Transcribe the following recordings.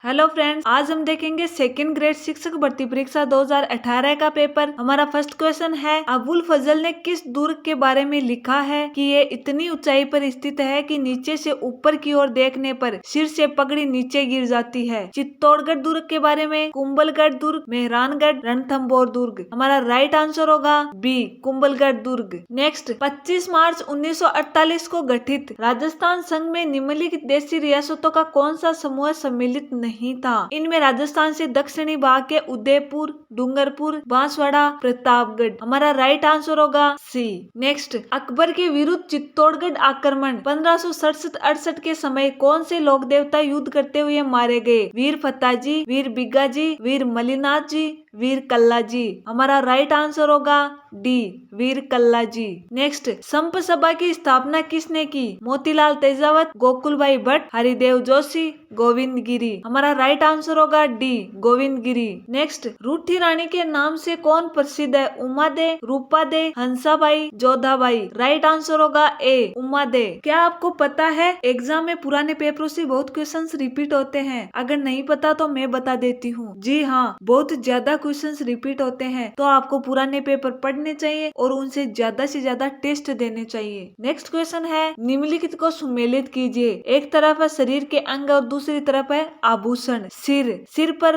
Hello friends, आज हम देखेंगे सेकंड ग्रेड शिक्षक भर्ती परीक्षा 2018 का पेपर। हमारा फर्स्ट क्वेश्चन है, अबुल फजल ने किस दुर्ग के बारे में लिखा है कि ये इतनी ऊंचाई पर स्थित है कि नीचे से ऊपर की ओर देखने पर सिर से पगड़ी नीचे गिर जाती है। चित्तौड़गढ़ दुर्ग के बारे में कुंभलगढ़ दुर्ग, मेहरानगढ़, रणथंभौर दुर्ग। हमारा राइट आंसर होगा बी, कुंभलगढ़ दुर्ग। नेक्स्ट, 25 मार्च 1948 को गठित राजस्थान संघ में निम्नलिखित देशी रियासतों का कौन सा समूह सम्मिलित नहीं था। इनमें राजस्थान से दक्षिणी भाग के उदयपुर, डूंगरपुर, बांसवाड़ा, प्रतापगढ़। हमारा राइट आंसर होगा सी। नेक्स्ट, अकबर के विरुद्ध चित्तौड़गढ़ आक्रमण 1567-68 के समय कौन से लोक देवता युद्ध करते हुए मारे गए। वीर फत्ताजी, वीर बिग्गाजी, वीर मलिनाथ जी, वीर कल्ला जी। हमारा राइट आंसर होगा डी, वीर कल्ला जी। नेक्स्ट, संप सभा की स्थापना किसने की। मोतीलाल तेजावत, गोकुल भाई भट्ट, हरिदेव जोशी, गोविंद गिरी। हमारा राइट आंसर होगा डी, गोविंद गिरी। नेक्स्ट, रूठी रानी के नाम से कौन प्रसिद्ध है। उमा दे, रूपा दे, हंसाबाई, जोधाबाई। राइट आंसर होगा ए, उमा दे। क्या आपको पता है एग्जाम में पुराने पेपरों से बहुत क्वेश्चंस रिपीट होते हैं। अगर नहीं पता तो मैं बता देती हूँ। जी हाँ, बहुत ज्यादा क्वेश्चंस रिपीट होते हैं, तो आपको पुराने पेपर पढ़ने चाहिए और उनसे ज्यादा से ज्यादा टेस्ट देने चाहिए। नेक्स्ट क्वेश्चन है, निम्नलिखित को सुमेलित कीजिए। एक तरफ है शरीर के अंग और दूसरी तरफ है आभूषण। सिर पर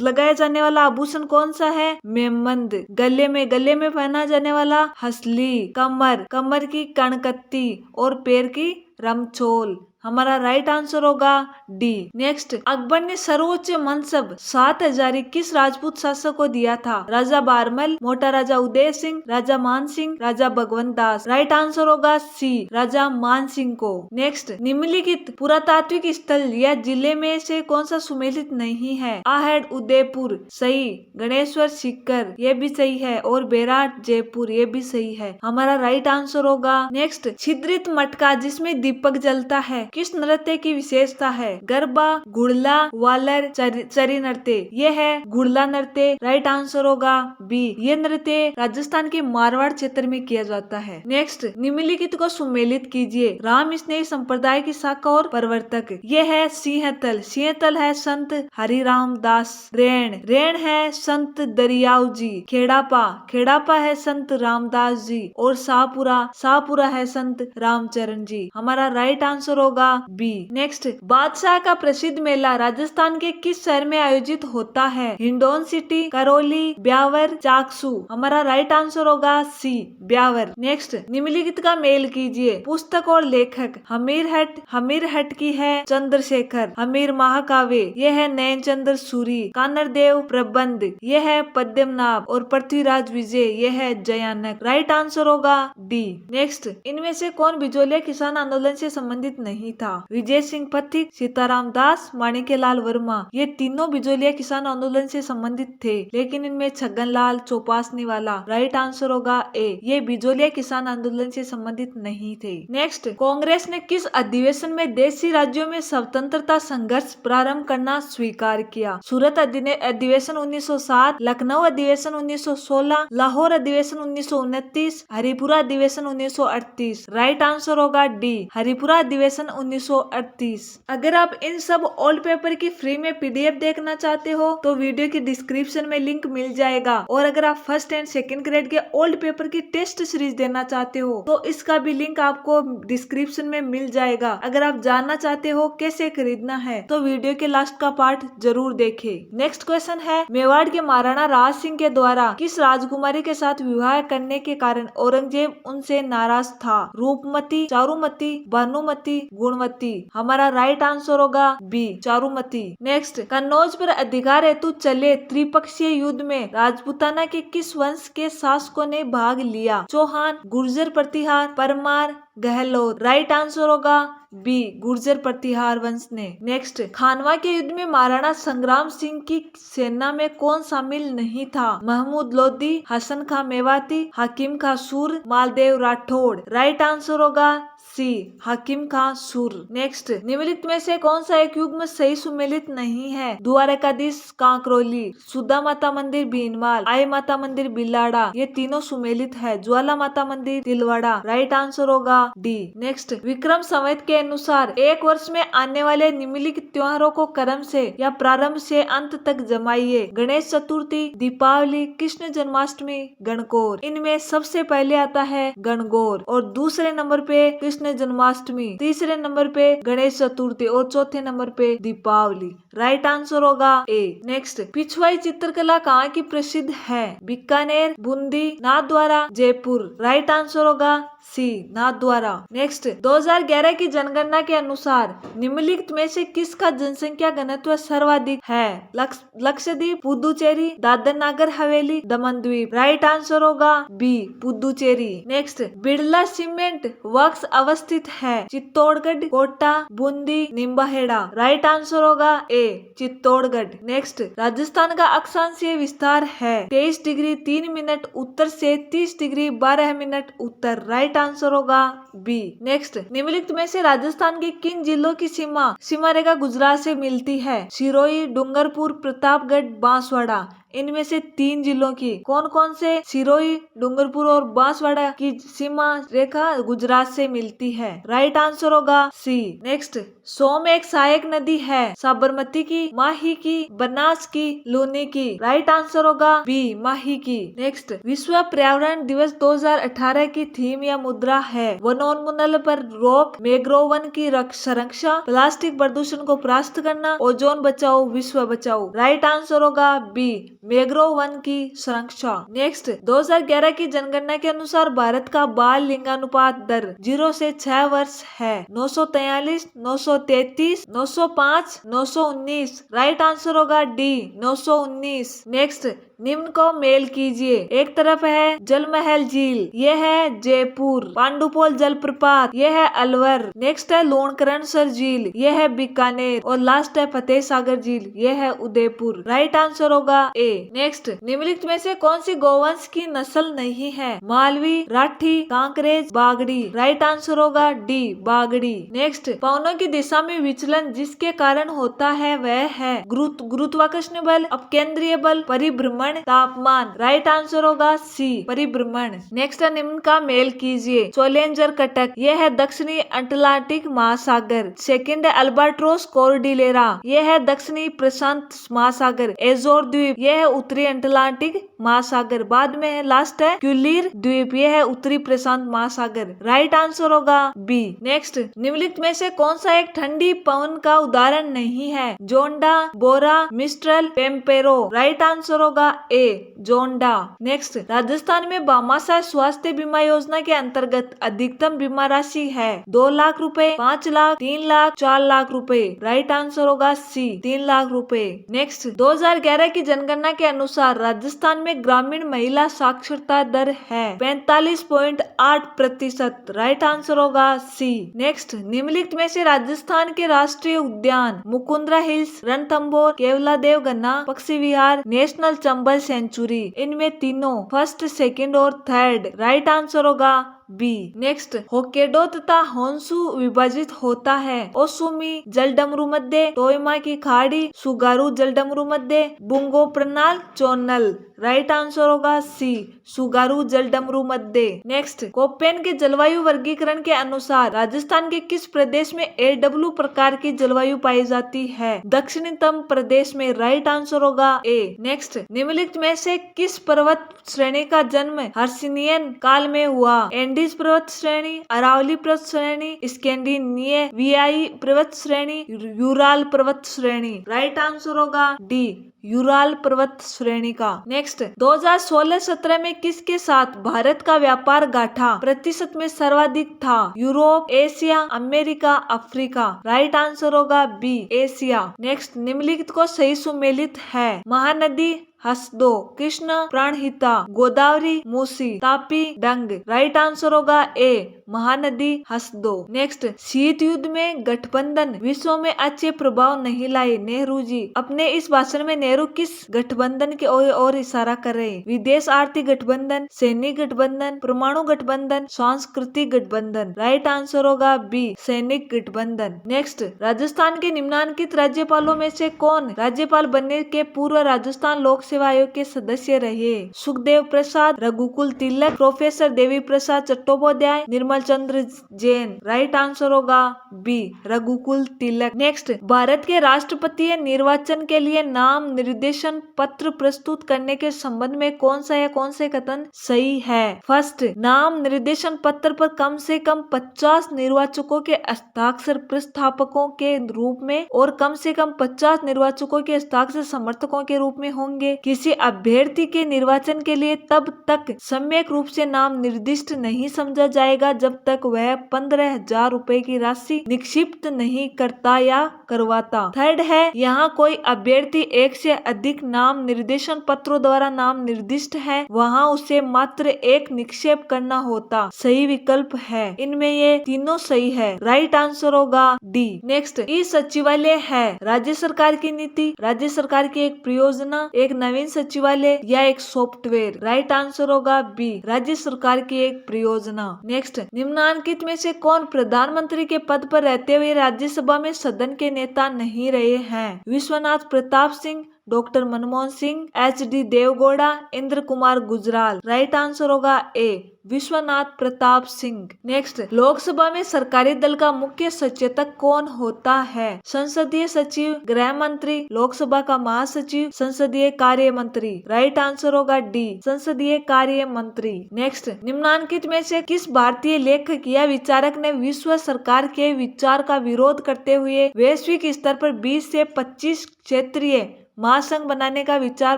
लगाया जाने वाला आभूषण कौन सा है। मेमंद। गले में पहना जाने वाला हसली। कमर की कणकत्ती और पैर की रमचोल। हमारा राइट आंसर होगा डी। नेक्स्ट, अकबर ने सर्वोच्च मनसब 7,000 किस राजपूत शासक को दिया था। राजा बारमल, मोटा राजा उदय सिंह, राजा मान सिंह, राजा भगवंत दास। राइट आंसर होगा सी, राजा मान सिंह को। नेक्स्ट, निम्नलिखित पुरातात्विक स्थल या जिले में से कौन सा सुमेलित नहीं है। आहट उदयपुर सही, गणेश्वर सीकर ये भी सही है, और बेराट जयपुर ये भी सही है। हमारा राइट आंसर होगा नेक्स्ट, छिद्रित मटका जिसमें दीपक जलता है किस नृत्य की विशेषता है। गरबा, घुड़ला, वालर, चरी नृत्य। ये है घुड़ला नृत्य। राइट आंसर होगा बी, ये नृत्य राजस्थान के मारवाड़ क्षेत्र में किया जाता है। नेक्स्ट, निम्नलिखित को सुमेलित कीजिए। राम स्नेही संप्रदाय की शाखा और प्रवर्तक। ये है सिंहतल है संत हरिराम दास। रेण है संत दरियाव जी। खेड़ापा है संत रामदास जी, और शाहपुरा है संत रामचरण जी। हमारा राइट आंसर होगा बी। नेक्स्ट, बादशाह का प्रसिद्ध मेला राजस्थान के किस शहर में आयोजित होता है। हिंडौन सिटी, करौली, ब्यावर, चाकसू। हमारा राइट आंसर होगा सी, ब्यावर। नेक्स्ट, निम्नलिखित का मेल कीजिए। पुस्तक और लेखक। हमीर हट की है चंद्रशेखर। हमीर महाकाव्य ये है नयन चंद्र सूरी। कानरदेव प्रबंध ये है पद्मनाभ, और पृथ्वीराज विजय ये है जयानक। राइट आंसर होगा डी। नेक्स्ट, इनमें से कौन बिजोलिया किसान आंदोलन से संबंधित नहीं था। विजय सिंह पथिक, सीताराम दास, माणिक्यलाल वर्मा। ये तीनों बिजोलिया किसान आंदोलन से संबंधित थे, लेकिन इनमें छगनलाल चौपासनी वाला। राइट आंसर होगा ए, ये बिजोलिया किसान आंदोलन से संबंधित नहीं थे। नेक्स्ट, कांग्रेस ने किस अधिवेशन में देशी राज्यों में स्वतंत्रता संघर्ष प्रारंभ करना स्वीकार किया। सूरत अधिवेशन 1907, लखनऊ अधिवेशन 1916, लाहौर अधिवेशन 1929, हरिपुरा अधिवेशन 1938। राइट आंसर होगा डी, हरिपुरा अधिवेशन 1938। अगर आप इन सब ओल्ड पेपर की फ्री में पीडीएफ देखना चाहते हो तो वीडियो की डिस्क्रिप्शन में लिंक मिल जाएगा, और अगर आप फर्स्ट एंड सेकंड ग्रेड के ओल्ड पेपर की टेस्ट सीरीज देना चाहते हो तो इसका भी लिंक आपको डिस्क्रिप्शन में मिल जाएगा। अगर आप जानना चाहते हो कैसे खरीदना है तो वीडियो के लास्ट का पार्ट जरूर देखें। नेक्स्ट क्वेश्चन है, मेवाड़ के महाराणा राज सिंह के द्वारा किस राजकुमारी के साथ विवाह करने के कारण औरंगजेब उनसे नाराज था। रूपमती, चारुमती, भानुमती, गुणवती। हमारा राइट आंसर होगा बी, चारुमती। नेक्स्ट, कन्नौज पर अधिकार हेतु चले त्रिपक्षीय युद्ध में राजपूताना के किस वंश के शासकों ने भाग लिया। चौहान, गुर्जर प्रतिहार, परमार, गहलोत। राइट आंसर होगा बी, गुर्जर प्रतिहार वंश ने। नेक्स्ट, खानवा के युद्ध में महाराणा संग्राम सिंह की सेना में कौन शामिल नहीं था। महमूद लोधी, हसन खां मेवाती, हकीम खां सूर, मालदेव राठौड़। राइट आंसर होगा सी हकीम खां सुर। नेक्स्ट, निम्नलिखित में से कौन सा एक युग्म सही सुमेलित नहीं है? द्वारकाधीश कांकरोली, सुधा माता मंदिर भीनमाल, आई माता मंदिर बिलाड़ा, ये तीनों सुमेलित है। ज्वाला माता मंदिर तिलवाड़ा। राइट आंसर होगा डी। नेक्स्ट, विक्रम संवत के अनुसार एक वर्ष में आने वाले निम्नलिखित त्योहारों को क्रम से या प्रारंभ से अंत तक जमाइए। गणेश चतुर्थी, दीपावली, कृष्ण जन्माष्टमी, गणगौर। इनमें सबसे पहले आता है गणगौर और दूसरे नंबर पे कृष्ण जन्माष्टमी, तीसरे नंबर पे गणेश चतुर्थी और चौथे नंबर पे दीपावली। राइट आंसर होगा ए। नेक्स्ट, पिछवाई चित्रकला कहाँ की प्रसिद्ध है? बीकानेर, बूंदी, नाथद्वारा, जयपुर। राइट आंसर होगा सी नाथद्वारा। नेक्स्ट, 2011 की जनगणना के अनुसार निम्नलिखित में से किसका जनसंख्या घनत्व सर्वाधिक है? लक्षद्वीप, पुदुचेरी, दादर नागर हवेली, दमन द्वीप। राइट आंसर होगा B Puducherry. Next, Birla cement works अवस्थित है? चित्तौड़गढ़, कोटा, बूंदी, निम्बाहेड़ा। राइट आंसर होगा ए चित्तौड़गढ़। नेक्स्ट, राजस्थान का अक्षांशीय विस्तार है 23 डिग्री 3 मिनट उत्तर से 30 डिग्री 12 मिनट उत्तर। राइट आंसर होगा बी। नेक्स्ट, निम्नलिखित में से राजस्थान के किन जिलों की सीमा रेखा गुजरात से मिलती है? सिरोही, डूंगरपुर, प्रतापगढ़, बांसवाड़ा। इनमें से 3 जिलों की कौन कौन से सिरोही, डूंगरपुर और बांसवाड़ा की सीमा रेखा गुजरात से मिलती है? राइट आंसर होगा सी। नेक्स्ट, सोम एक सहायक नदी है? साबरमती की, माही की, बनास की, लूनी की। राइट आंसर होगा बी माही की। नेक्स्ट, विश्व पर्यावरण दिवस 2018 की थीम या मुद्रा है? वनोन्मूलन पर रोक, मैंग्रोव वन की संरक्षा, प्लास्टिक प्रदूषण को परास्त करना, ओजोन बचाओ, विश्व बचाओ। राइट आंसर होगा बी मैंग्रोव वन की संरक्षा। नेक्स्ट, 2011 की जनगणना के अनुसार भारत का बाल लिंगानुपात दर 0 से 6 वर्ष है? 943, 933, 905, 919। राइट आंसर होगा डी 919। नेक्स्ट, निम्न को मेल कीजिए। एक तरफ है जलमहल झील, यह है जयपुर। पांडुपोल जलप्रपात, यह है अलवर। नेक्स्ट है लोणकरणसर झील, यह है बीकानेर। और लास्ट है फतेह सागर झील, यह है उदयपुर। राइट आंसर होगा ए। नेक्स्ट, निम्नलिखित में से कौन सी गौवंश की नस्ल नहीं है? मालवी, राठी, कांकरेज, बागड़ी। राइट आंसर होगा डी बागड़ी। नेक्स्ट, पवनों की दिशा में विचलन जिसके कारण होता है वह है गुरुत्वाकर्षण बल, अपकेंद्रीय बल, परिभ्रमण, तापमान। राइट आंसर होगा सी परिभ्रमण। नेक्स्ट, निम्न का मेल कीजिए। चैलेंजर कटक, यह है दक्षिणी अटलांटिक महासागर। सेकंड है अल्बाट्रोस कॉर्डिलेरा, यह है दक्षिणी प्रशांत महासागर। एजोर द्वीप, यह है उत्तरी अटलांटिक महासागर। बाद में है लास्ट है क्यूलिर द्वीप, यह है उत्तरी प्रशांत महासागर। राइट आंसर होगा बी। नेक्स्ट, निम्नलिखित में से कौन सा एक ठंडी पवन का उदाहरण नहीं है? जोंडा, बोरा, मिस्ट्रल, पेम्पेरो। राइट आंसर होगा ए जोंडा। नेक्स्ट, राजस्थान में भामाशाह स्वास्थ्य बीमा योजना के अंतर्गत अधिकतम बीमा राशि है? 2 लाख रुपए, 5 लाख, 3 लाख, 4 लाख रुपए। राइट आंसर होगा सी 3 लाख रुपए। नेक्स्ट, 2011 की जनगणना के अनुसार राजस्थान में ग्रामीण महिला साक्षरता दर है 45.8%। राइट आंसर होगा सी। नेक्स्ट, निम्नलिखित में से राजस्थान के राष्ट्रीय उद्यान मुकुंदरा हिल्स, रणथंभौर, केवलादेव गन्ना पक्षी विहार, नेशनल चंबल सेंचुरी, इनमें तीनों फर्स्ट, सेकंड और थर्ड। राइट आंसर होगा बी। नेक्स्ट, होक्केडो तथा होन्शु विभाजित होता है? ओसुमी जलडमरू मध्य, तोयमा की खाड़ी, सुगारू जलडमरू मध्य, बुंगो प्रणाल, चोनल। राइट आंसर होगा सी सुगारू जलडमरू मध्य। नेक्स्ट, कोपेन के जलवायु वर्गीकरण के अनुसार राजस्थान के किस प्रदेश में AW प्रकार की जलवायु पाई जाती है? दक्षिणतम प्रदेश में। राइट आंसर होगा ए। नेक्स्ट, निम्नलिखित में से किस पर्वत श्रेणी का जन्म हर्षिनियन काल में हुआ? एंडीज पर्वत श्रेणी, अरावली पर्वत श्रेणी, स्कैंडिनेवियाई पर्वत श्रेणी, यूराल पर्वत श्रेणी। राइट आंसर होगा डी यूराल पर्वत श्रेणी का। नेक्स्ट, 2016-17 में किसके साथ भारत का व्यापार गाठा प्रतिशत में सर्वाधिक था? Europe, Asia, America, Africa. Right answer होगा बी एशिया। नेक्स्ट, निम्नलिखित को सही सुमेलित है? महानदी, हसदो, कृष्ण प्राणहिता, गोदावरी मूसी, तापी डंग। राइट आंसर होगा ए महानदी हसदो। नेक्स्ट, शीत युद्ध में गठबंधन विश्व में अच्छे प्रभाव नहीं लाए। नेहरू जी। अपने इस भाषण में नेहरू किस गठबंधन की ओर इशारा कर रहे हैं? विदेश आर्थिक गठबंधन, सैनिक गठबंधन, परमाणु गठबंधन, सांस्कृतिक गठबंधन। राइट आंसर होगा बी सैनिक गठबंधन। नेक्स्ट, राजस्थान के निम्नलिखित राज्यपालों में से कौन राज्यपाल बनने के पूर्व राजस्थान लोक सेवा आयोग के सदस्य रहे? सुखदेव प्रसाद, रघुकुल तिलक, प्रोफेसर देवी प्रसाद चट्टोपाध्याय, निर्मल चंद्र जैन। राइट आंसर होगा बी रघुकुल तिलक। नेक्स्ट, भारत के राष्ट्रपतीय निर्वाचन के लिए नाम निर्देशन पत्र प्रस्तुत करने के संबंध में कौन से कथन सही है? फर्स्ट, नाम निर्देशन पत्र पर कम से कम 50 निर्वाचकों के हस्ताक्षर प्रस्थापकों के रूप में और कम से कम 50 निर्वाचकों के हस्ताक्षर समर्थकों के रूप में होंगे। किसी अभ्यर्थी के निर्वाचन के लिए तब तक सम्यक रूप से नाम निर्दिष्ट नहीं समझा जाएगा जब तक वह 15,000 रुपए की राशि निक्षिप्त नहीं करता या करवाता। थर्ड है, यहाँ कोई अभ्यर्थी एक से अधिक नाम निर्देशन पत्रों द्वारा नाम निर्दिष्ट है, वहाँ उसे मात्र एक निक्षेप करना होता। सही विकल्प है। इनमें ये तीनों सही है। राइट आंसर होगा डी। नेक्स्ट, ई सचिवालय है राज्य सरकार की नीति, राज्य सरकार की एक परियोजना, एक नवीन सचिवालय या एक सॉफ्टवेयर? राइट आंसर होगा बी राज्य सरकार की एक परियोजना। नेक्स्ट, निम्नलिखित में से कौन प्रधानमंत्री के पद पर रहते हुए राज्यसभा में सदन के नेता नहीं रहे हैं? Vishwanath Pratap Singh, doctor Manmohan Singh, HD. Deve Gowda, Inder Kumar Gujral. Right answer होगा ए विश्वनाथ प्रताप सिंह। नेक्स्ट, लोकसभा में सरकारी दल का मुख्य सचेतक कौन होता है? संसदीय सचिव, गृह मंत्री, लोकसभा का महासचिव, संसदीय कार्य मंत्री। राइट आंसर होगा डी संसदीय कार्य मंत्री। नेक्स्ट, निम्नलिखित में से किस भारतीय लेखक या विचारक ने विश्व सरकार के विचार का विरोध करते हुए वैश्विक स्तर पर 20 से 25 क्षेत्रीय महासंघ बनाने का विचार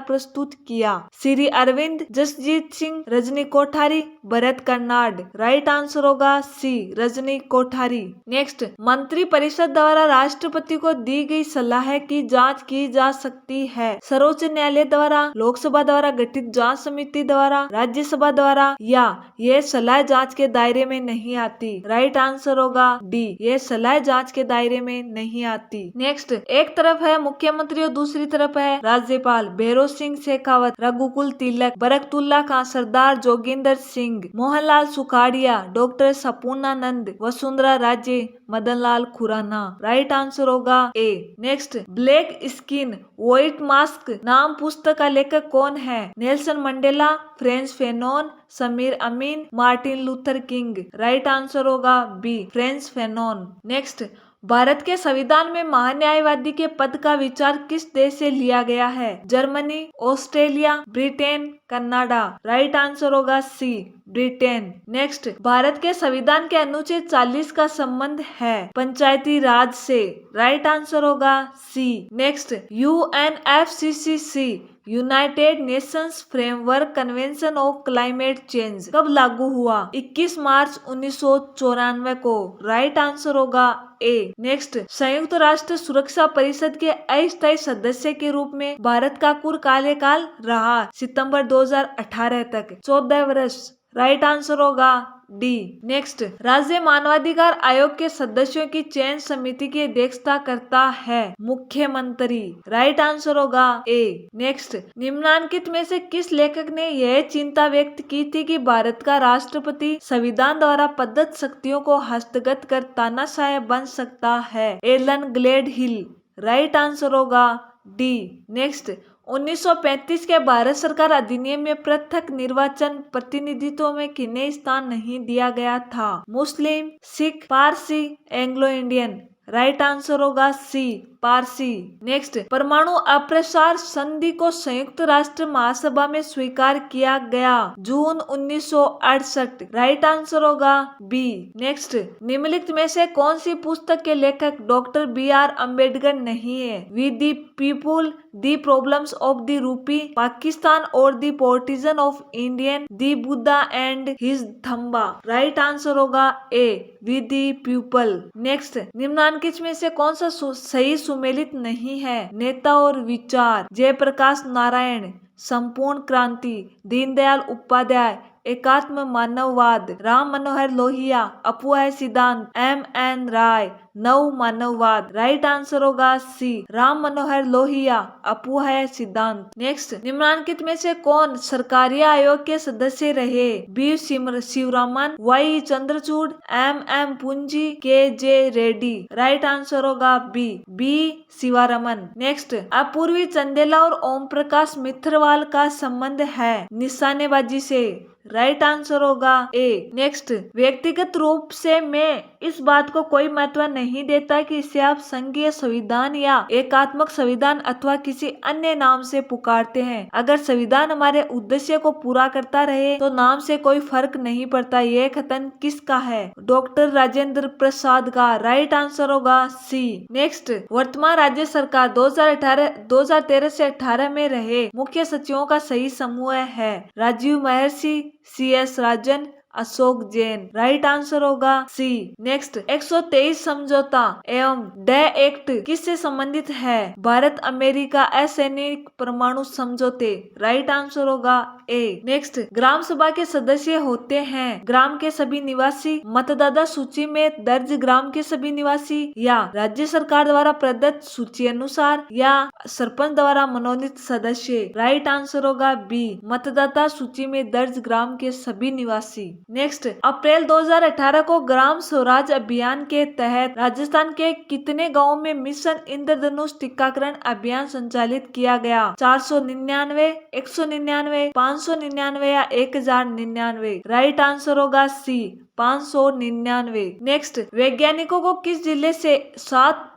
प्रस्तुत किया? श्री अरविंद, जसजीत सिंह, रजनी कोठारी, भरत कर्नाड। राइट आंसर होगा सी रजनी कोठारी। नेक्स्ट, मंत्री परिषद द्वारा राष्ट्रपति को दी गई सलाह की जांच की जा सकती है सर्वोच्च न्यायालय द्वारा, लोकसभा द्वारा गठित जांच समिति द्वारा, राज्यसभा द्वारा, या ये सलाह जांच के दायरे में नहीं आती? राइट आंसर होगा डी ये सलाह जांच के दायरे में नहीं आती। नेक्स्ट, एक तरफ है मुख्यमंत्री और दूसरी तरफ है राज्यपाल। Bhairon Singh Shekhawat, Raghukul Tilak, Barkatullah Khan, Sardar Joginder Singh, Mohanlal Sukhadia, doctor Sampurnanand, Vasundhara Raje, Madanlal Khurana. Right answer होगा A. Next, black skin white mask नाम पुस्तक का लेखक कौन है? Nelson Mandela, French Fanon, Samir Amin, Martin Luther King. Right answer होगा B French Fanon. Next, Bharat के संविधान में महान्यायवादी के पद का विचार किस देश से लिया गया है? Germany, Australia, Britain, Canada. Right answer होगा सी ब्रिटेन। नेक्स्ट, भारत के संविधान के अनुच्छेद 40 का संबंध है पंचायती राज से। राइट आंसर होगा C. Next, UNFCCC United Nations Framework Convention of Climate Change कब लागू हुआ? 21 मार्च 1994 को। राइट आंसर होगा ए। नेक्स्ट, संयुक्त राष्ट्र सुरक्षा परिषद के अस्थायी सदस्य के रूप में भारत का कुल कार्यकाल रहा सितंबर 2018 तक 14 वर्ष। राइट आंसर होगा डी। नेक्स्ट, राज्य मानवाधिकार आयोग के सदस्यों की चयन समिति की अध्यक्षता करता है मुख्यमंत्री। राइट आंसर होगा ए। नेक्स्ट, निम्नलिखित में से किस लेखक ने यह चिंता व्यक्त की थी कि भारत का राष्ट्रपति संविधान द्वारा प्रदत्त शक्तियों को हस्तगत कर तानाशाह बन सकता है? एलन ग्लेडहिल। राइट आंसर होगा डी। नेक्स्ट, 1935 के भारत सरकार अधिनियम में पृथक निर्वाचन प्रतिनिधित्व में किन्हें स्थान नहीं दिया गया था? Muslim, Sikh, Parsi, Anglo Indian. Right answer होगा सी पारसी। नेक्स्ट, परमाणु अप्रसार संधि को संयुक्त राष्ट्र महासभा में स्वीकार किया गया जून 1968। राइट आंसर होगा बी। नेक्स्ट, निम्नलिखित में से कौन सी पुस्तक के लेखक डॉक्टर BR अम्बेडकर नहीं है? We the people, the problems of the rupee, Pakistan और the partition of Indian, the Buddha and his Dhamma. Right answer होगा A we the people. Next, निम्नलिखित में से कौन सा सही सुमेलित नहीं है? नेता और विचार, जयप्रकाश नारायण, संपूर्ण क्रांति, दीनदयाल उपाध्याय, एकात्म मानववाद, राम मनोहर लोहिया, अपूर्ण सिद्धांत, M.N. राय, नव मानववाद। राइट आंसर होगा सी, राम मनोहर लोहिया, अपूर्ण सिद्धांत। नेक्स्ट, निम्नलिखित में से कौन सरकारी आयोग के सदस्य रहे? B Sivaraman, Y Chandrachud, M.M. Punchhi, K.J. Reddy. Right answer होगा बी शिवरामन। नेक्स्ट, अपूर्वी चंदेला और ओम प्रकाश मित्रवाल का संबंध है? निशानेबाजी से। राइट आंसर होगा ए। नेक्स्ट, व्यक्तिगत रूप से मैं इस बात को कोई महत्व नहीं देता कि इसे आप संघीय संविधान या एकात्मक संविधान अथवा किसी अन्य नाम से पुकारते हैं। अगर संविधान हमारे उद्देश्य को पूरा करता रहे तो नाम से कोई फर्क नहीं पड़ता। यह कथन किसका है? डॉक्टर राजेंद्र प्रसाद का। राइट आंसर होगा सी। नेक्स्ट, वर्तमान राज्य सरकार 2013 से 18 में रहे मुख्य सचिवों का सही समूह है? राजीव महर्षि, CS राजन, अशोक जैन। राइट आंसर होगा सी। नेक्स्ट, 123 समझौता एवं डे एक्ट किससे संबंधित है? भारत अमेरिका असैनिक परमाणु समझौते। राइट आंसर होगा ए। नेक्स्ट, ग्राम सभा के सदस्य होते हैं ग्राम के सभी निवासी, मतदाता सूची में दर्ज ग्राम के सभी निवासी, या राज्य सरकार द्वारा प्रदत्त सूची अनुसार, या सरपंच द्वारा मनोनीत सदस्य। राइट आंसर होगा बी, मतदाता सूची में दर्ज ग्राम के सभी निवासी। नेक्स्ट, अप्रैल 2018 को ग्राम स्वराज अभियान के तहत राजस्थान के कितने गांवों में मिशन इंद्रधनुष टीकाकरण अभियान संचालित किया गया? 499, 199, 599 या 1099? राइट आंसर होगा सी, 599। नेक्स्ट, वैज्ञानिकों को किस जिले से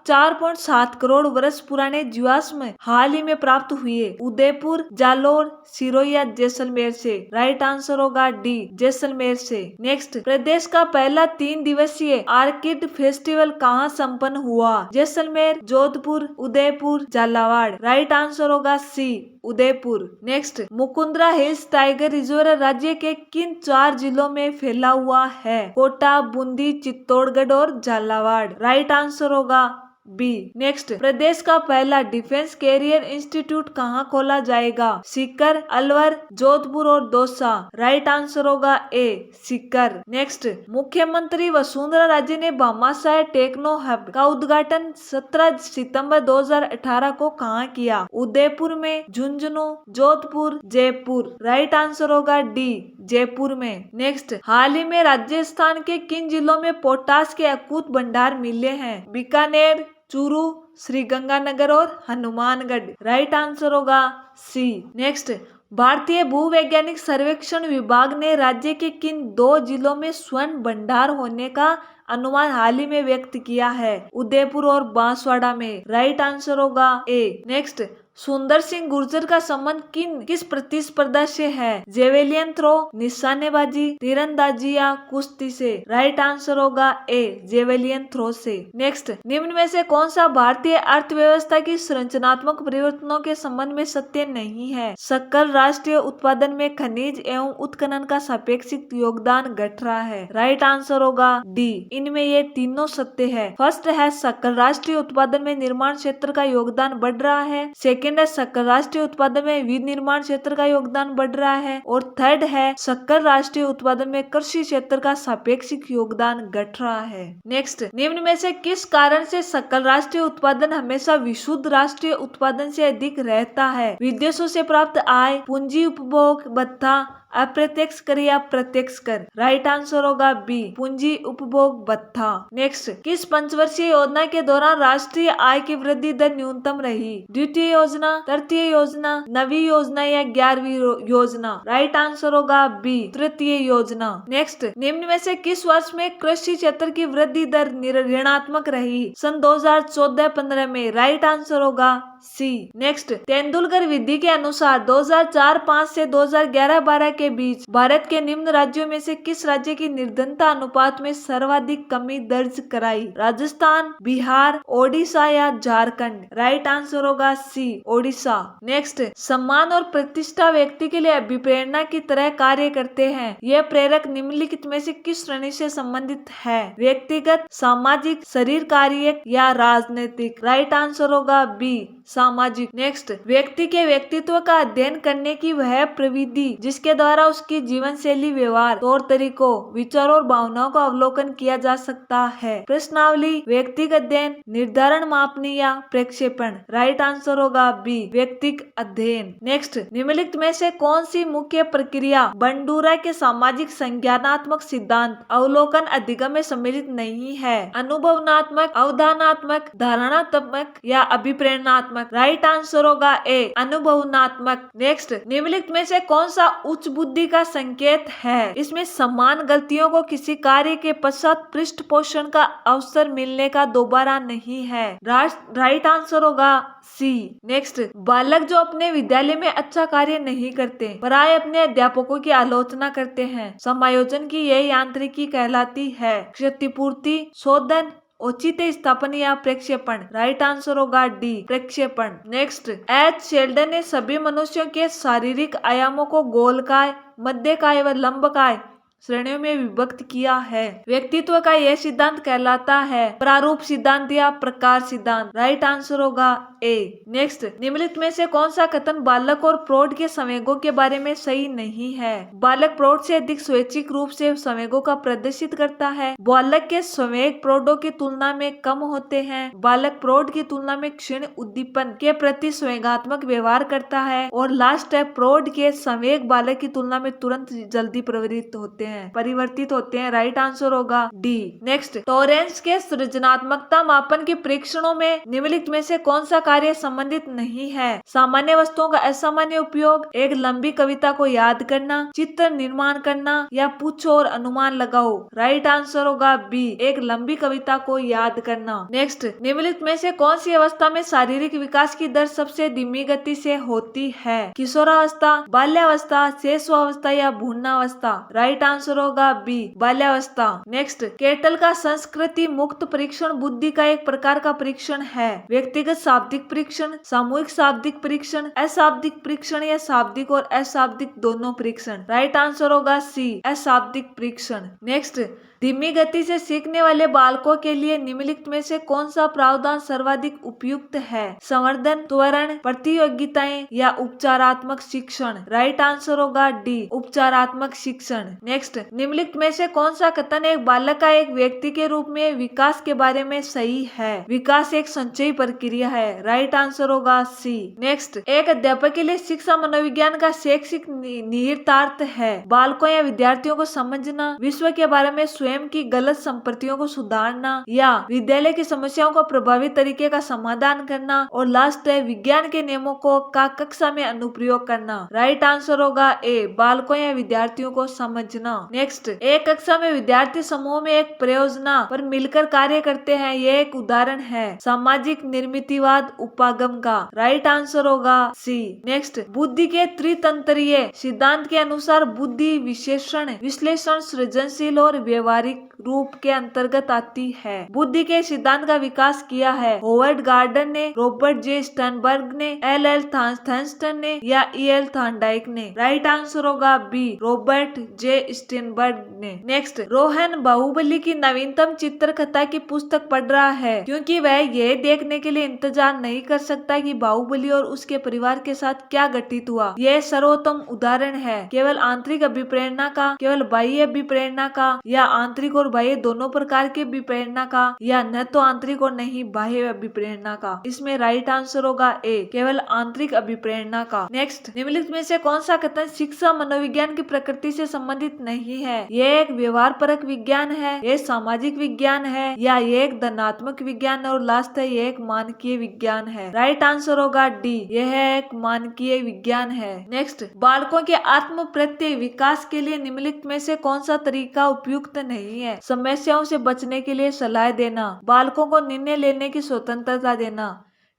4.7 करोड़ वर्ष पुराने जीवाश्म हाल ही में प्राप्त हुए? उदयपुर, जालोर, सिरोही या जैसलमेर से? राइट आंसर होगा डी, जैसलमेर से। नेक्स्ट, प्रदेश का पहला 3 दिवसीय आर्किड फेस्टिवल कहाँ संपन्न हुआ? जैसलमेर, जोधपुर, उदयपुर, झालावाड़। राइट आंसर होगा C, Udaipur. Next, Mukundra hills tiger reserve राज्य के किन 4 जिलों में फैला हुआ है? कोटा, बूंदी, चित्तौड़गढ़ और झालावाड़। राइट आंसर होगा बी। नेक्स्ट, प्रदेश का पहला डिफेंस कैरियर इंस्टीट्यूट कहाँ खोला जाएगा? सीकर, अलवर, जोधपुर और दौसा। राइट आंसर होगा ए, सीकर। नेक्स्ट, मुख्यमंत्री वसुंधरा राजे ने भामाशाह टेक्नो हब का उद्घाटन 17 सितंबर 2018 को कहाँ किया? उदयपुर में, झुंझुनू, जोधपुर, जयपुर। राइट आंसर होगा डी, जयपुर में। नेक्स्ट, हाल ही में राजस्थान के किन जिलों में पोटास के अकूत भंडार मिले हैं? बीकानेर, चूरू, श्रीगंगानगर और हनुमानगढ़। राइट आंसर होगा सी। नेक्स्ट, भारतीय भूवैज्ञानिक सर्वेक्षण विभाग ने राज्य के किन 2 जिलों में स्वर्ण भंडार होने का अनुमान हाल ही में व्यक्त किया है? उदयपुर और बांसवाड़ा में। राइट आंसर होगा ए। नेक्स्ट, सुंदर सिंह गुर्जर का संबंध किस प्रतिस्पर्धा से है? जेवेलियन थ्रो, निशानेबाजी, तीरंदाजी या कुश्ती से? राइट आंसर होगा ए, जेवेलियन थ्रो से। नेक्स्ट, निम्न में से कौन सा भारतीय अर्थव्यवस्था की संरचनात्मक परिवर्तनों के संबंध में सत्य नहीं है? सकल राष्ट्रीय उत्पादन में खनिज एवं उत्खनन का सापेक्षिक योगदान घट रहा है। राइट आंसर होगा डी, इनमें ये तीनों सत्य है। फर्स्ट है सकल राष्ट्रीय उत्पादन में निर्माण क्षेत्र का योगदान बढ़ रहा है। सेकेंड है सकल राष्ट्रीय उत्पादन में विनिर्माण क्षेत्र का योगदान बढ़ रहा है। और थर्ड है सकल राष्ट्रीय उत्पादन में कृषि क्षेत्र का सापेक्षिक योगदान घट रहा है। नेक्स्ट, निम्न में से किस कारण से सकल राष्ट्रीय उत्पादन हमेशा विशुद्ध राष्ट्रीय उत्पादन से अधिक रहता है? विदेशों से प्राप्त आय, पूंजी उपभोग भत्ता, अप्रत्यक्ष कर या प्रत्यक्ष कर? राइट आंसर होगा बी, पूंजी उपभोग भत्ता। नेक्स्ट, किस पंचवर्षीय योजना के दौरान राष्ट्रीय आय की वृद्धि दर न्यूनतम रही? द्वितीय योजना, तृतीय योजना, नवी योजना या 11वीं योजना? राइट आंसर होगा बी, तृतीय योजना। नेक्स्ट, निम्न में से किस वर्ष में कृषि क्षेत्र की वृद्धि दर ऋणात्मक रही? सन 2014-15 में। राइट आंसर होगा सी। नेक्स्ट, तेंदुलकर विधि के अनुसार 2004-5 से 2011-12 के बीच भारत के निम्न राज्यों में से किस राज्य की निर्धनता अनुपात में सर्वाधिक कमी दर्ज कराई? राजस्थान, बिहार, ओडिशा या झारखंड? राइट आंसर होगा सी, ओडिशा। नेक्स्ट, सम्मान और प्रतिष्ठा व्यक्ति के लिए अभिप्रेरणा की तरह कार्य करते हैं। यह प्रेरक निम्नलिखित में से किस श्रेणी से संबंधित है? व्यक्तिगत, सामाजिक, शरीर कार्य या राजनीतिक? राइट आंसर होगा बी, सामाजिक। नेक्स्ट, व्यक्ति के व्यक्तित्व का अध्ययन करने की वह प्रविधि जिसके द्वारा उसकी जीवन शैली, व्यवहार, तौर तरीकों, विचारों और भावनाओं का अवलोकन किया जा सकता है। प्रश्नावली, व्यक्तिगत अध्ययन, निर्धारण, मापनी या प्रक्षेपण। राइट आंसर होगा बी, व्यक्तिगत अध्ययन। नेक्स्ट, निम्नलिखित में से कौन सी मुख्य प्रक्रिया बंडूरा के सामाजिक संज्ञानात्मक सिद्धांत अवलोकन अधिगम में सम्मिलित नहीं है? अनुभवनात्मक, अवधारणात्मक, धारणात्मक या अभिप्रेरणात्मक? राइट आंसर होगा ए, अनुभवनात्मक। नेक्स्ट, निम्नलिखित में से कौन सा उच्च बुद्धि का संकेत है? इसमें समान गलतियों को किसी कार्य के पश्चात पृष्ठ पोषण का अवसर मिलने का दोबारा नहीं है। राइट आंसर होगा सी। नेक्स्ट, बालक जो अपने विद्यालय में अच्छा कार्य नहीं करते प्राय अपने अध्यापकों की आलोचना करते हैं। समायोजन की यह यांत्रिकी कहलाती है। क्षतिपूर्ति, शोधन, औचित्य स्थापन या प्रक्षेपण? राइट आंसर होगा डी, प्रक्षेपण। नेक्स्ट, एच शेल्डन ने सभी मनुष्यों के शारीरिक आयामों को गोलकाय, मध्यकाय व लंबकाय श्रेणियों में विभक्त किया है। व्यक्तित्व का यह सिद्धांत कहलाता है प्रारूप सिद्धांत या प्रकार सिद्धांत। राइट आंसर होगा ए। नेक्स्ट, निम्नलिखित में से कौन सा कथन बालक और प्रौढ़ के संवेगों के बारे में सही नहीं है? बालक प्रौढ़ से अधिक स्वैच्छिक रूप से संवेगों का प्रदर्शित करता है। बालक के संवेग प्रौढ़ों की तुलना में कम होते हैं। बालक प्रौढ़ की तुलना में क्षीण उद्दीपन के प्रति संवेगात्मक व्यवहार करता है। और लास्ट है, प्रौढ़ के संवेग बालक की तुलना में तुरंत जल्दी परिवर्तित होते हैं। राइट आंसर होगा डी। नेक्स्ट, टॉरेंस के सृजनात्मकता मापन के परीक्षणों में निम्नलिखित में से कौन सा कार्य संबंधित नहीं है? सामान्य वस्तुओं का असामान्य उपयोग, एक लंबी कविता को याद करना, चित्र निर्माण करना या पूछो और अनुमान लगाओ? राइट आंसर होगा बी, एक लंबी कविता को याद करना। नेक्स्ट, निम्नलिखित में से कौन सी अवस्था में शारीरिक विकास की दर सबसे धीमी गति से होती है? किशोरावस्था, बाल्यावस्था, शैशवावस्था या भ्रूणावस्था? राइट आंसर होगा बी, बाल्यावस्था। नेक्स्ट, केटल का संस्कृति मुक्त परीक्षण बुद्धि का एक प्रकार का परीक्षण है। व्यक्तिगत शाब्दिक परीक्षण, सामूहिक शाब्दिक परीक्षण, अशाब्दिक परीक्षण या शाब्दिक और अशाब्दिक दोनों परीक्षण? राइट आंसर होगा सी, अशाब्दिक परीक्षण। नेक्स्ट, धीमी गति से सीखने वाले बालकों के लिए निम्नलिखित में से कौन सा प्रावधान सर्वाधिक उपयुक्त है? संवर्धन, त्वरण, प्रतियोगिताएं या उपचारात्मक शिक्षण? राइट आंसर होगा डी, उपचारात्मक शिक्षण। नेक्स्ट, निम्नलिखित में से कौन सा कथन एक बालक का एक व्यक्ति के रूप में विकास के बारे में सही है? विकास एक संचयी प्रक्रिया है। राइट आंसर होगा सी। नेक्स्ट, एक अध्यापक के लिए शिक्षा मनोविज्ञान का शैक्षिक निहितार्थ है बालकों या विद्यार्थियों को समझना, विश्व के बारे में स्वयं की गलत संपत्तियों को सुधारना या विद्यालय की समस्याओं को प्रभावी तरीके का समाधान करना। और लास्ट है, विज्ञान के नियमों को का कक्षा में अनुप्रयोग करना। राइट आंसर होगा ए, बालकों या विद्यार्थियों को समझना। नेक्स्ट, एक कक्षा में विद्यार्थी समूह में एक परियोजना पर मिलकर कार्य करते हैं। यह एक उदाहरण है सामाजिक निर्मितिवाद उपागम का। राइट आंसर होगा सी। नेक्स्ट, बुद्धि के त्रितंत्रीय सिद्धांत के अनुसार बुद्धि विश्लेषण, सृजनशील और व्यवहारिक रूप के अंतर्गत आती है। बुद्धि के सिद्धांत का विकास किया है होवर्ड गार्डन ने, रॉबर्ट जे स्टर्नबर्ग ने, एल थॉर्स्टन ने या ई.एल. थॉर्नडाइक ने? राइट आंसर होगा बी, रॉबर्ट जे स्टर्नबर्ग ने। नेक्स्ट, रोहन बाहुबली की नवीनतम चित्रकथा की पुस्तक पढ़ रहा है क्योंकि वह यह देखने के लिए इंतजार नहीं कर सकता कि बाहुबली और उसके परिवार के साथ क्या घटित हुआ। यह सर्वोत्तम उदाहरण है केवल आंतरिक अभिप्रेरणा का, केवल बाह्य अभिप्रेरणा का या आंतरिक और बाह्य दोनों प्रकार के अभिप्रेरणा का, या न तो आंतरिक और नहीं बाह्य अभिप्रेरणा का। इसमें राइट आंसर होगा ए, केवल आंतरिक अभिप्रेरणा का। नेक्स्ट, निम्नलिखित में से कौन सा कथन शिक्षा मनोविज्ञान की प्रकृति से संबंधित नहीं है? यह एक व्यवहार परक विज्ञान है, यह सामाजिक विज्ञान है या यह एक धनात्मक विज्ञान है? और लास्ट है, यह एक मानकीय विज्ञान है। राइट आंसर होगा डी, यह एक मानकीय विज्ञान है। नेक्स्ट, बालकों के आत्म प्रत्यय विकास के लिए निम्नलिखित में से कौन सा तरीका उपयुक्त नहीं है? समस्याओं से बचने के लिए सलाह देना, बालकों को निर्णय लेने की स्वतंत्रता देना,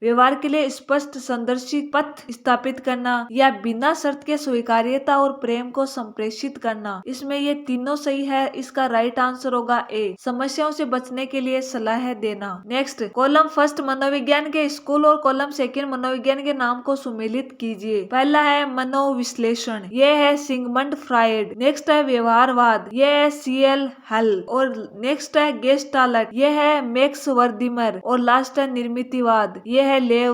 व्यवहार के लिए स्पष्ट संदर्शित पथ स्थापित करना या बिना शर्त के स्वीकार्यता और प्रेम को संप्रेषित करना। इसमें ये तीनों सही है। इसका राइट आंसर होगा ए, समस्याओं से बचने के लिए सलाह देना। नेक्स्ट, कॉलम फर्स्ट मनोविज्ञान के स्कूल और कॉलम सेकंड मनोविज्ञान के नाम को सुमेलित कीजिए। पहला है मनोविश्लेषण, यह है सिगमंड फ्रायड। नेक्स्ट है व्यवहारवाद, यह है C.L. हल। और नेक्स्ट है गेस्टाल्ट, यह है मैक्स वर्दीमर। और लास्ट है निर्मितिवाद, यह है लेव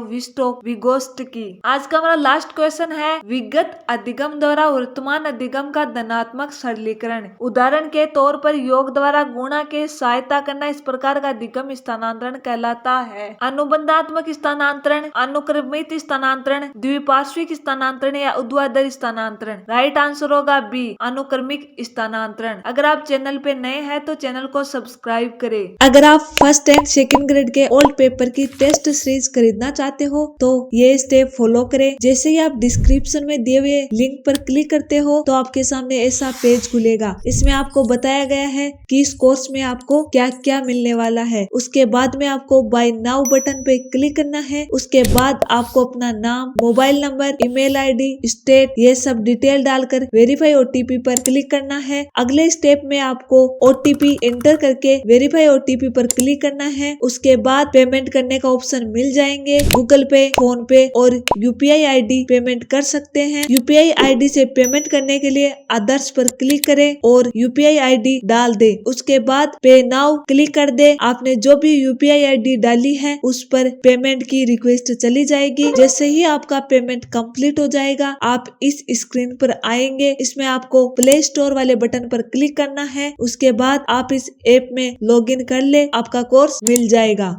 विगोस्टकी। आज का हमारा लास्ट क्वेश्चन है विगत अधिगम द्वारा वर्तमान अधिगम का धनात्मक सरलीकरण। उदाहरण के तौर पर योग द्वारा गुणा के सहायता करना इस प्रकार का अधिगम स्थानांतरण कहलाता है। अनुबंधात्मक स्थानांतरण, अनुक्रमित स्थानांतरण, द्विपार्श्विक स्थानांतरण या ऊर्ध्वाधर स्थानांतरण। राइट आंसर होगा बी, अनुक्रमिक स्थानांतरण। अगर आप चैनल पे नए हैं तो चैनल को सब्सक्राइब करें। अगर आप फर्स्ट एंड सेकंड ग्रेड के ओल्ड पेपर की टेस्ट सीरीज खरीदना चाहते हो तो ये स्टेप फॉलो करें। जैसे ही आप डिस्क्रिप्शन में दिए हुए लिंक पर क्लिक करते हो तो आपके सामने ऐसा पेज खुलेगा। इसमें आपको बताया गया है कि इस कोर्स में आपको क्या क्या मिलने वाला है। उसके बाद में आपको बाय नाउ बटन पे क्लिक करना है। उसके बाद आपको अपना नाम, mobile number, email ID, state, ये सब डिटेल डालकर वेरीफाई ओटीपी पर क्लिक करना है। अगले स्टेप में आपको ओटीपी एंटर करके वेरीफाई ओटीपी पर क्लिक करना है। उसके बाद पेमेंट करने का ऑप्शन मिल जाएंगे। गूगल पे, फोन पे और यूपीआई आईडी पेमेंट कर सकते हैं। यूपीआई आईडी से पेमेंट करने के लिए अदर्स पर क्लिक करें और यूपीआई आईडी डाल दे। उसके बाद पे नाउ क्लिक कर दे। आपने जो भी यूपीआई आईडी डाली है उस पर पेमेंट की रिक्वेस्ट चली जाएगी। जैसे ही आपका पेमेंट कंप्लीट हो जाएगा आप इस स्क्रीन पर आएंगे। इसमें आपको प्ले स्टोर वाले बटन पर क्लिक करना है। उसके बाद आप इस ऐप में लॉगिन कर ले, आपका कोर्स मिल जाएगा।